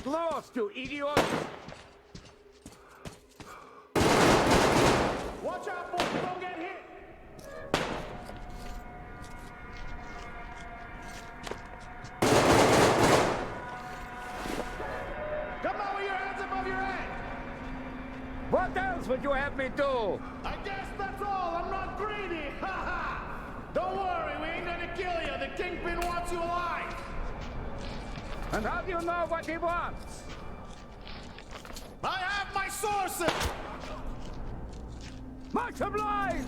close, you idiot! Watch out, boys! Don't get hit! Come on with your hands above your head! What else would you have me do? I guess that's all. I'm not greedy. Ha ha! Don't worry, we ain't gonna kill you. The Kingpin wants you alive. And how do you know what he wants? I have my sources. Much obliged!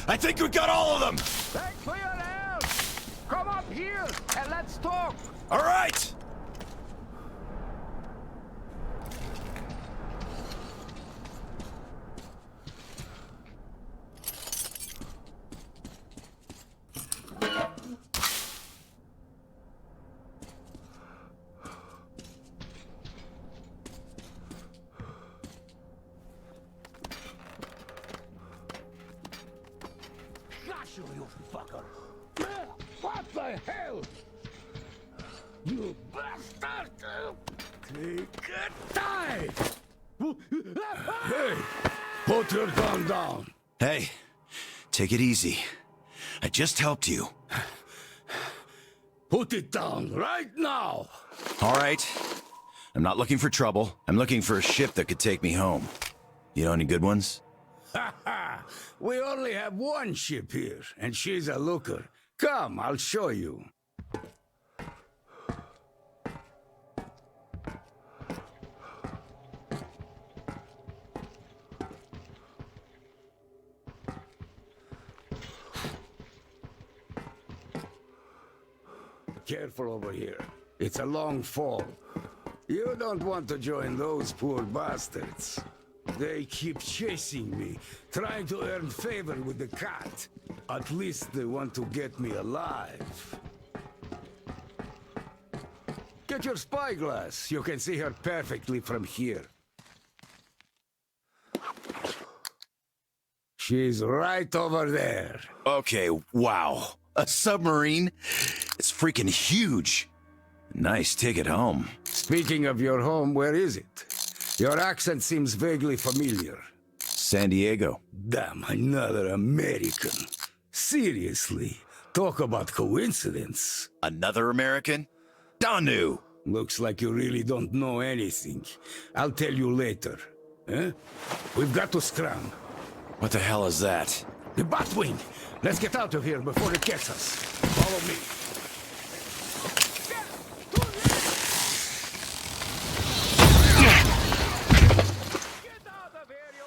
I think we got all of them! Thanks for your help! Come up here and let's talk! All right! Gosh, you fucker! What the hell? You bastard! Take a dive! Hey! Put your gun down! Hey, take it easy. I just helped you. Put it down right now! All right. I'm not looking for trouble. I'm looking for a ship that could take me home. You know any good ones? Ha ha! We only have one ship here, and she's a looker. Come, I'll show you. Careful over here. It's a long fall. You don't want to join those poor bastards. They keep chasing me, trying to earn favor with the cat. At least they want to get me alive. Get your spyglass. You can see her perfectly from here. She's right over there. Okay, wow. A submarine? It's freaking huge. Nice ticket home. Speaking of your home, where is it? Your accent seems vaguely familiar. San Diego. Damn, another American. Seriously, talk about coincidence. Another American? Danu! Looks like you really don't know anything. I'll tell you later. Huh? We've got to scram. What the hell is that? The Batwing! Let's get out of here before it gets us. Follow me. Get out of here, you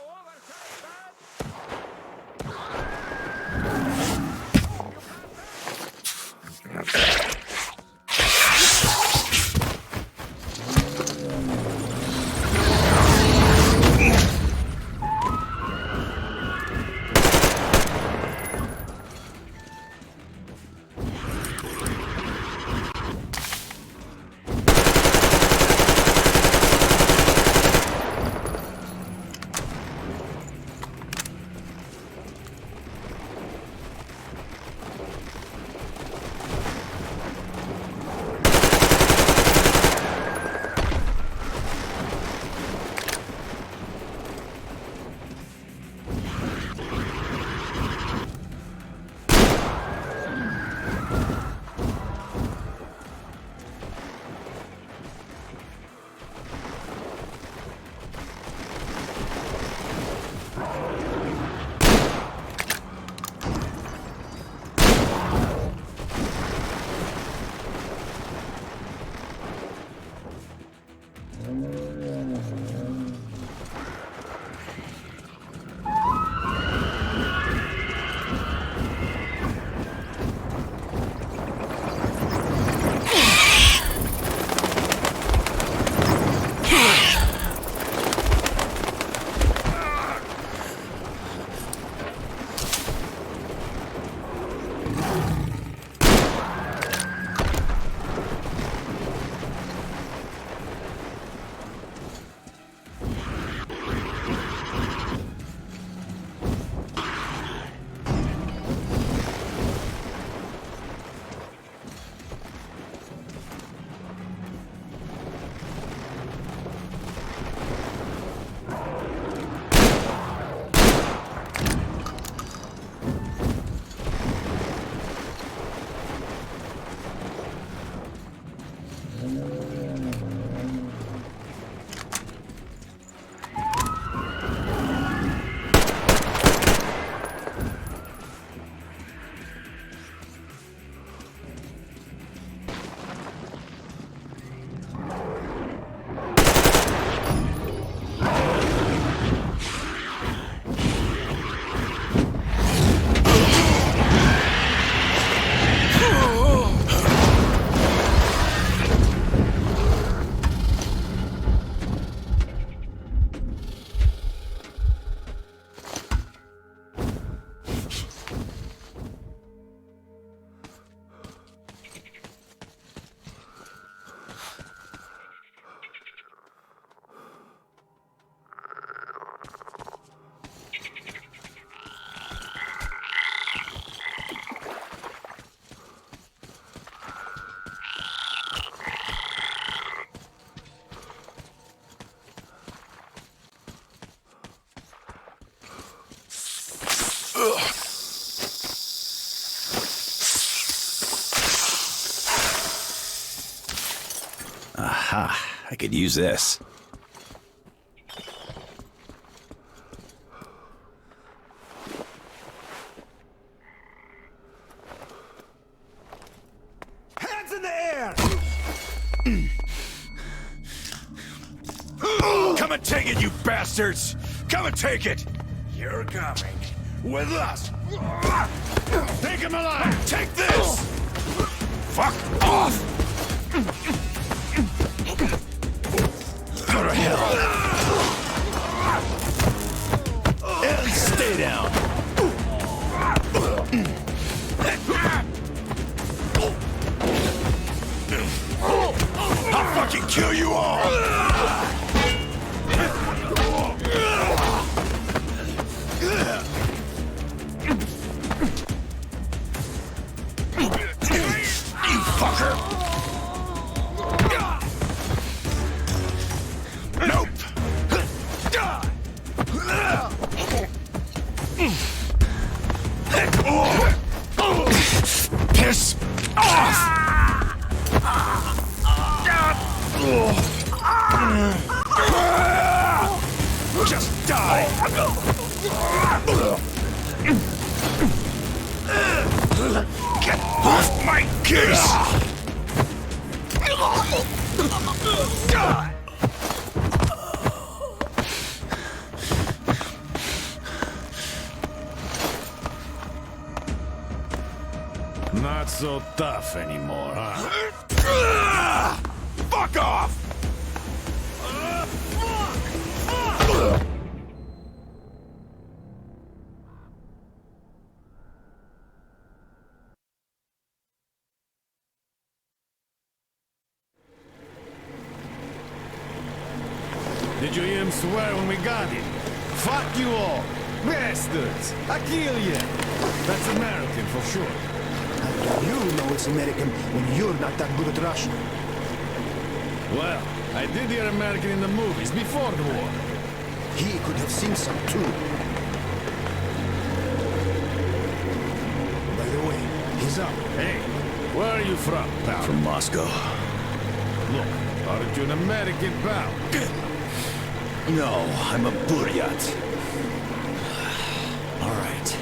Aha, I could use this. Hands in the air! Come and take it, you bastards! Come and take it! You're coming. With us! Take him alive! Take this! Fuck off! Go to hell! And stay down! I'll fucking kill you all! You fucker! Nope! Piss off! Just die! Get off my case! Not so tough anymore, huh? Fuck off! Did you hear him swear when we got him? Fuck you all! Bastards! I kill you! That's American for sure. How do you know it's American when you're not that good at Russian? Well, I did hear American in the movies before the war. He could have seen some too. By the way, he's up. Hey, where are you from, pal? From Moscow. Look, aren't you an American, pal? No, I'm a Buryat. All right,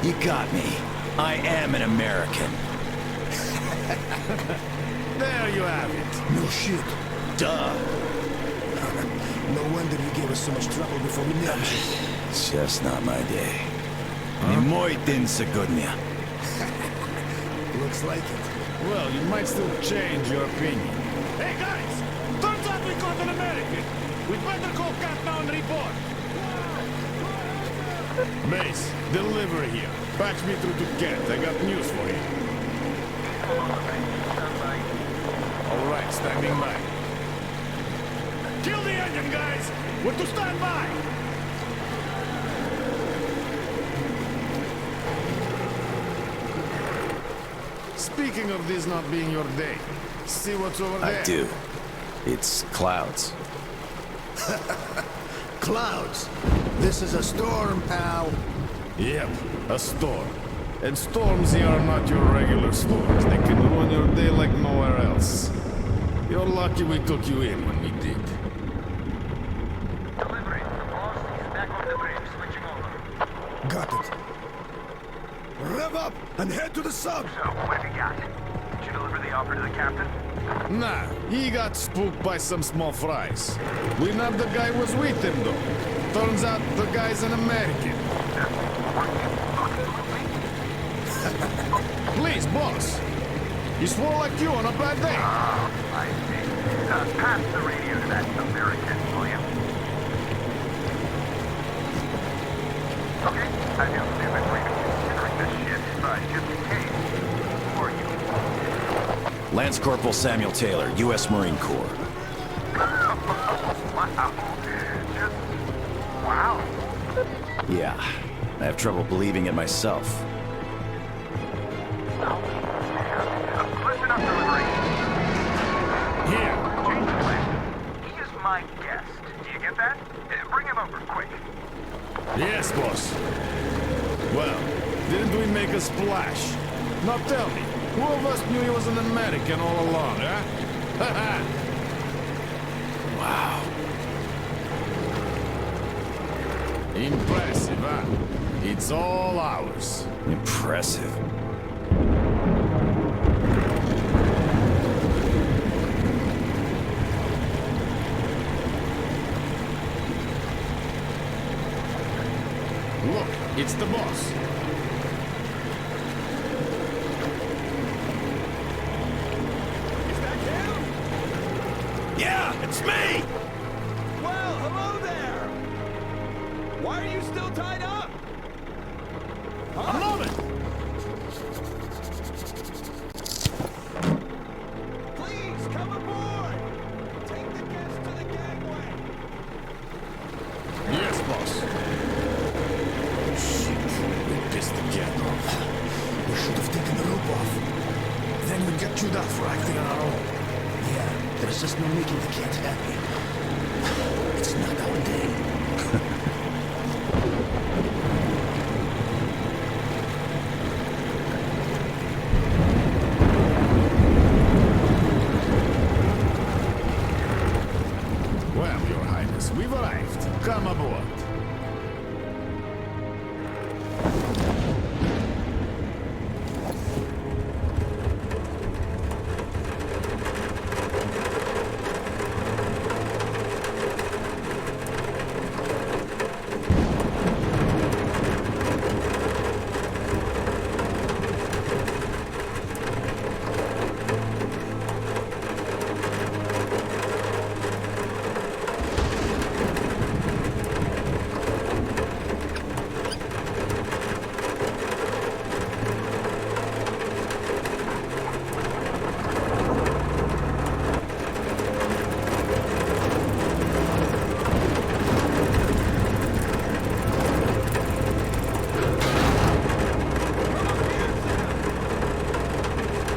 you got me. I am an American. There you have it. No shit. Duh. No wonder you gave us so much trouble before we nabbed you. It's just not my day. Не мой день сегодня. Looks like it. Well, you might still change your opinion. Hey, guys! Turns out we caught an American! We better call Captain and report! Mace, delivery here. Patch me through to Kent. I got news for you. All right, standing by. Kill the engine, guys! We're to stand by! Speaking of this not being your day, see what's over there? I do. It's clouds. Clouds. This is a storm, pal. Yep, a storm. And storms here are not your regular storms. They can ruin your day like nowhere else. You're lucky we took you in when we did. Delivery. Boss, he's back on the bridge, switching over. Got it. Rev up and head to the sub. So, what have you got? Did you deliver the offer to the captain? Nah, he got spooked by some small fries. We nabbed the guy who was with him, though. Turns out the guy's an American. Please, boss. He swore like you on a bad day. I see. Pass the radio to that American, will you? Okay, I do believe I'm reconsidering this shit, but just in case, who are you? Lance Corporal Samuel Taylor, U.S. Marine Corps. Wow. Just... wow. Yeah, I have trouble believing it myself. Listen up, delivery. Here. Change the plan. He is my guest. Do you get that? Bring him over, quick. Yes, boss. Well, didn't we make a splash? Now tell me, who of us knew he was an American all along, huh? Haha! Wow. Impressive, huh? It's all ours. Impressive. Look, it's the boss. Yeah, it's me! Well, hello there! Why are you still tied up? I love it! Please, come aboard! Take the guests to the gangway! Yes, boss. Shit, we pissed the cat off. We should have taken the rope off. Then we'd get chewed up for acting on our own. Yeah, there's just no making the cat happy. It's not our day. Well, Your Highness, we've arrived. Come aboard.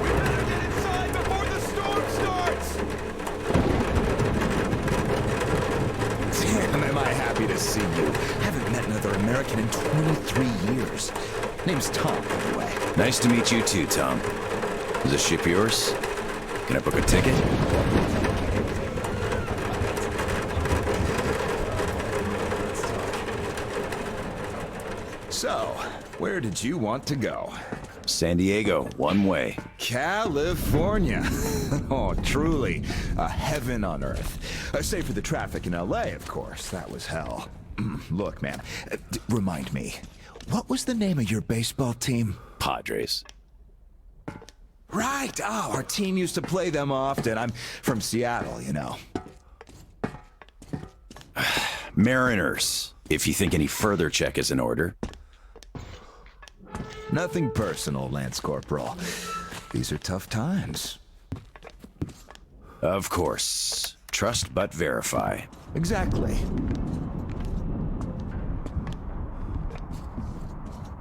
We better get inside before the storm starts! Damn, am I happy to see you. Haven't met another American in 23 years. Name's Tom, by the way. Nice to meet you too, Tom. Is this ship yours? Can I book a ticket? So, where did you want to go? San Diego, one way. California. Oh, truly, a heaven on earth. Save for the traffic in LA, of course. That was hell. Look, man, remind me, what was the name of your baseball team? Padres. Right. Oh, our team used to play them often. I'm from Seattle, you know. Mariners. If you think any further check is in order. Nothing personal, Lance Corporal. These are tough times. Of course. Trust but verify. Exactly.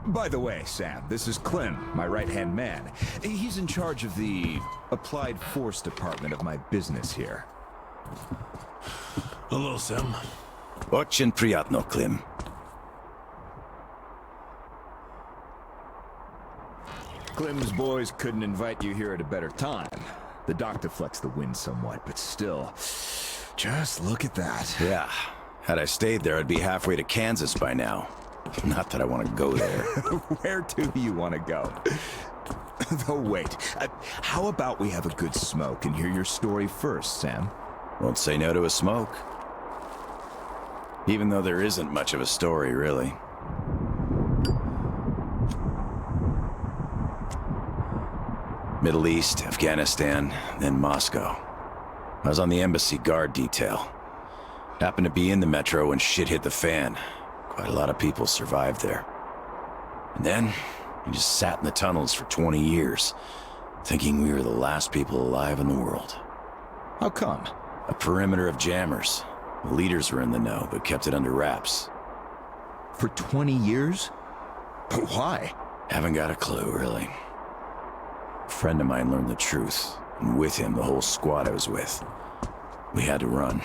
By the way, Sam, this is Clem, my right-hand man. He's in charge of the Applied Force department of my business here. Hello, Sam. Очень приятно, Klim. Clem's boys couldn't invite you here at a better time. The dock deflects the wind somewhat, but still, just look at that. Yeah. Had I stayed there, I'd be halfway to Kansas by now. Not that I want to go there. Where do you want to go? Oh, wait. How about we have a good smoke and hear your story first, Sam? Won't say no to a smoke. Even though there isn't much of a story, really. Middle East, Afghanistan, then Moscow. I was on the embassy guard detail. Happened to be in the metro when shit hit the fan. Quite a lot of people survived there. And then, we just sat in the tunnels for 20 years, thinking we were the last people alive in the world. How come? A perimeter of jammers. The leaders were in the know, but kept it under wraps. For 20 years? Why? Haven't got a clue, really. A friend of mine learned the truth, and with him, the whole squad I was with. We had to run.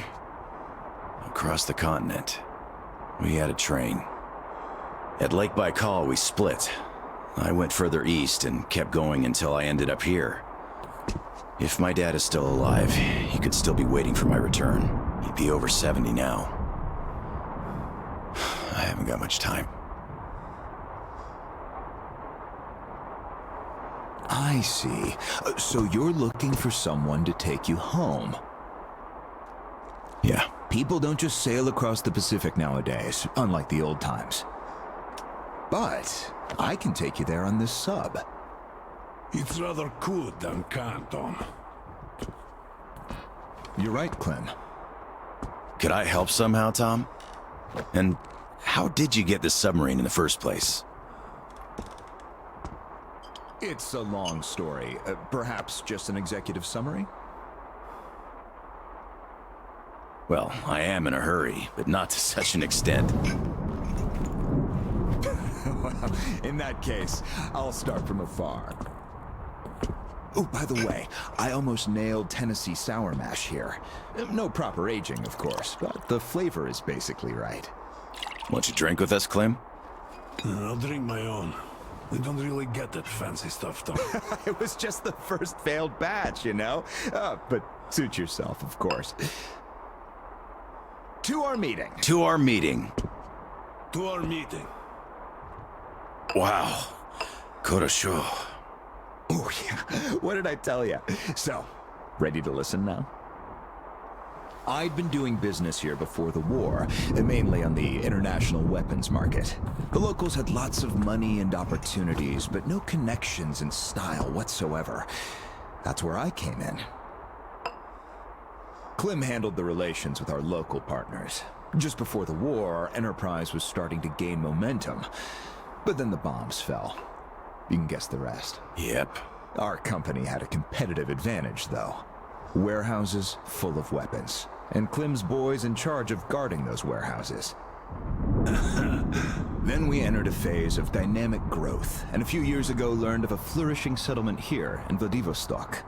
Across the continent. We had a train. At Lake Baikal, we split. I went further east and kept going until I ended up here. If my dad is still alive, he could still be waiting for my return. He'd be over 70 now. I haven't got much time. I see. So you're looking for someone to take you home. Yeah. People don't just sail across the Pacific nowadays, unlike the old times. But I can take you there on this sub. It's rather cool than can't, Tom. You're right, Clem. Could I help somehow, Tom? And how did you get this submarine in the first place? It's a long story. Perhaps just an executive summary? Well, I am in a hurry, but not to such an extent. Well, in that case, I'll start from afar. Oh, by the way, I almost nailed Tennessee sour mash here. No proper aging, of course, but the flavor is basically right. Want you drink with us, Clem? I'll drink my own. We don't really get that fancy stuff, Tom. It was just the first failed batch, you know? But suit yourself, of course. To our meeting. To our meeting. To our meeting. Wow. Korosho. Oh, yeah. What did I tell you? So, ready to listen now? I'd been doing business here before the war, mainly on the international weapons market. The locals had lots of money and opportunities, but no connections and style whatsoever. That's where I came in. Clem handled the relations with our local partners. Just before the war, our enterprise was starting to gain momentum. But then the bombs fell. You can guess the rest. Yep. Our company had a competitive advantage, though. Warehouses full of weapons, and Clem's boys in charge of guarding those warehouses. Then we entered a phase of dynamic growth, and a few years ago learned of a flourishing settlement here in Vladivostok.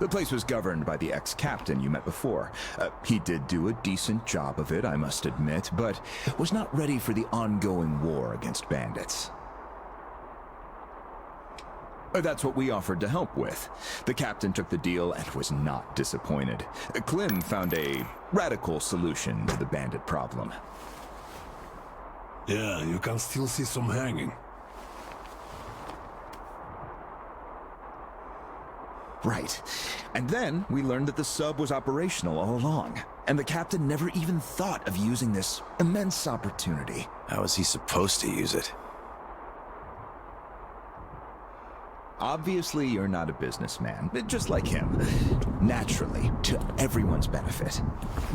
The place was governed by the ex-captain you met before. He did do a decent job of it, I must admit, but was not ready for the ongoing war against bandits. That's what we offered to help with. The captain took the deal and was not disappointed. Clem found a radical solution to the bandit problem. Yeah, you can still see some hanging. Right. And then we learned that the sub was operational all along, and the captain never even thought of using this immense opportunity. How was he supposed to use it? Obviously, you're not a businessman, just like him. Naturally, to everyone's benefit.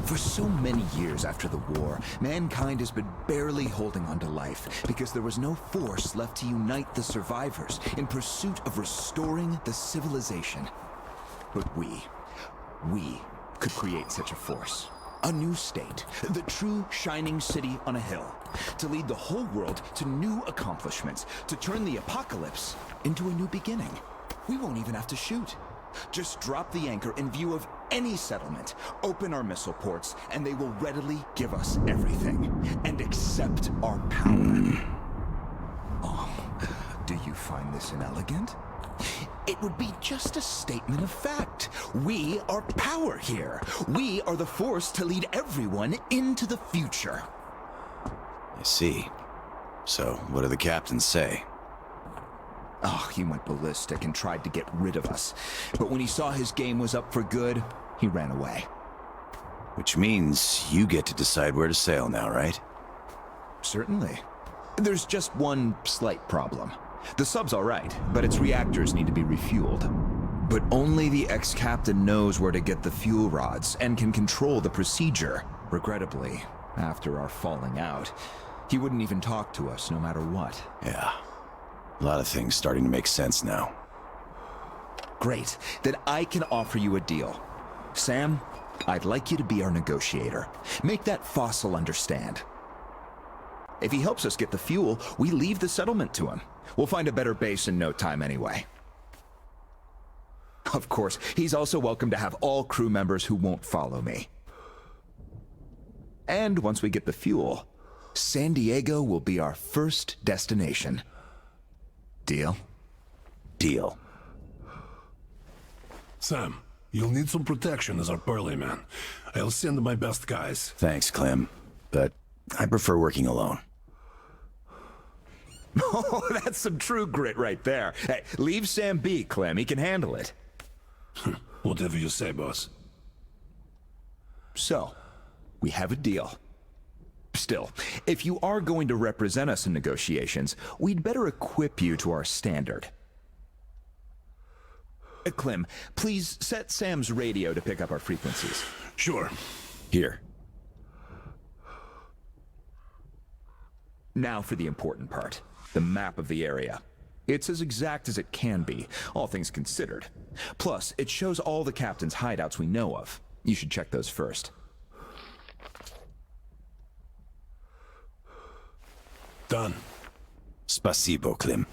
For so many years after the war, mankind has been barely holding on to life because there was no force left to unite the survivors in pursuit of restoring the civilization. But we could create such a force. A new state, the true shining city on a hill, to lead the whole world to new accomplishments, to turn the apocalypse into a new beginning. We won't even have to shoot. Just drop the anchor in view of any settlement, open our missile ports, and they will readily give us everything, and accept our power. Oh, do you find this inelegant? It would be just a statement of fact. We are power here. We are the force to lead everyone into the future. I see. So, what do the captains say? Oh, he went ballistic and tried to get rid of us. But when he saw his game was up for good, he ran away. Which means you get to decide where to sail now, right? Certainly. There's just one slight problem. The sub's all right, but its reactors need to be refueled. But only the ex-captain knows where to get the fuel rods and can control the procedure. Regrettably, after our falling out, he wouldn't even talk to us no matter what. Yeah. A lot of things starting to make sense now. Great. Then I can offer you a deal. Sam, I'd like you to be our negotiator. Make that fossil understand. If he helps us get the fuel, we leave the settlement to him. We'll find a better base in no time anyway. Of course, he's also welcome to have all crew members who won't follow me. And once we get the fuel, San Diego will be our first destination. Deal? Deal. Sam, you'll need some protection as our burly man. I'll send my best guys. Thanks, Clem. But I prefer working alone. Oh, that's some true grit right there. Hey, leave Sam be, Clem. He can handle it. Whatever you say, boss. So, we have a deal. Still, if you are going to represent us in negotiations, we'd better equip you to our standard. Clem, please set Sam's radio to pick up our frequencies. Sure. Here. Now for the important part. The map of the area. It's as exact as it can be, all things considered. Plus, it shows all the captain's hideouts we know of. You should check those first. Done. Spasibo, Clem.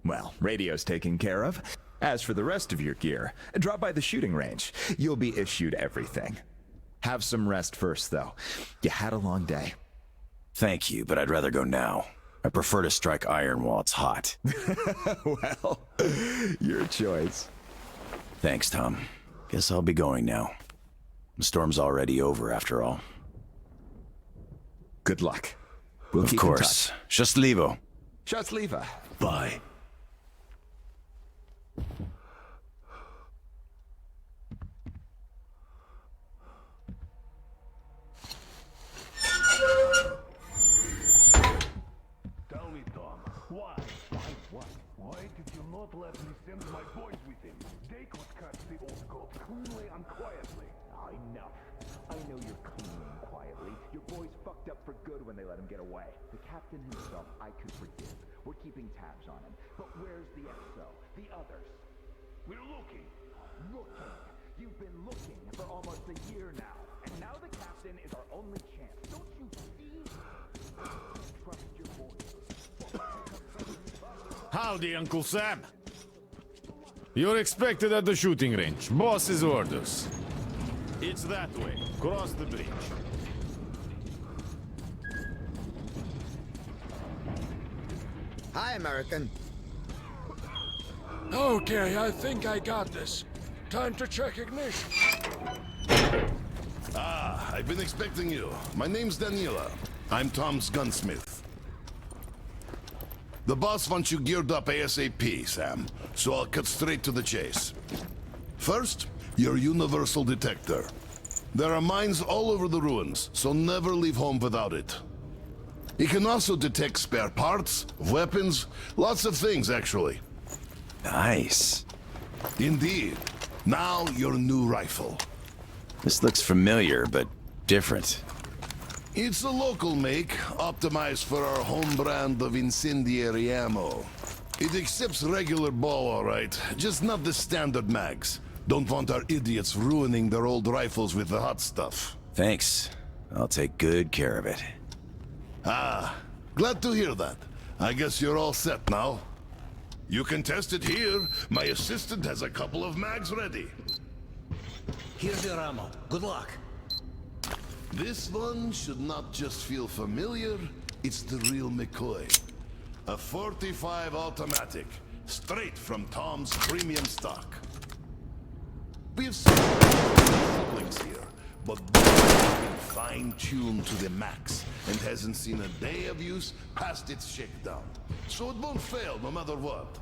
Well, radio's taken care of. As for the rest of your gear, drop by the shooting range. You'll be issued everything. Have some rest first, though. You had a long day. Thank you, but I'd rather go now. I prefer to strike iron while it's hot. Well, your choice. Thanks, Tom. Guess I'll be going now. The storm's already over, after all. Good luck. We'll Of keep course. in touch. Счастливо. Счастливо. Bye. Tell me, Tom, why? Why did you not let me send my boys with him? They could catch the old goat cleanly and quietly. Enough. I know you're clean and quietly. Your boys fucked up for good when they let him get away. The captain himself I could forgive. We're keeping tabs on him. But where's the XO? The others? We're looking. Looking. You've been looking for almost a year now. And now the captain is our only chance. Don't you see? Trust your boys. Howdy, Uncle Sam. You're expected at the shooting range. Boss's orders. It's that way. Cross the bridge. Hi, American. Okay, I think I got this. Time to check ignition. Ah, I've been expecting you. My name's Daniela. I'm Tom's gunsmith. The boss wants you geared up ASAP, Sam, so I'll cut straight to the chase. First, your universal detector. There are mines all over the ruins, so never leave home without it. It can also detect spare parts, weapons, lots of things, actually. Nice. Indeed. Now, your new rifle. This looks familiar, but different. It's a local make, optimized for our home brand of incendiary ammo. It accepts regular ball, all right, just not the standard mags. Don't want our idiots ruining their old rifles with the hot stuff. Thanks. I'll take good care of it. Ah, glad to hear that. I guess you're all set now. You can test it here. My assistant has a couple of mags ready. Here's your ammo. Good luck. This one should not just feel familiar, it's the real McCoy. A 45 automatic, straight from Tom's premium stock. We've seen siblings here, but been fine-tuned to the max and hasn't seen a day of use past its shakedown. So it won't fail no matter what.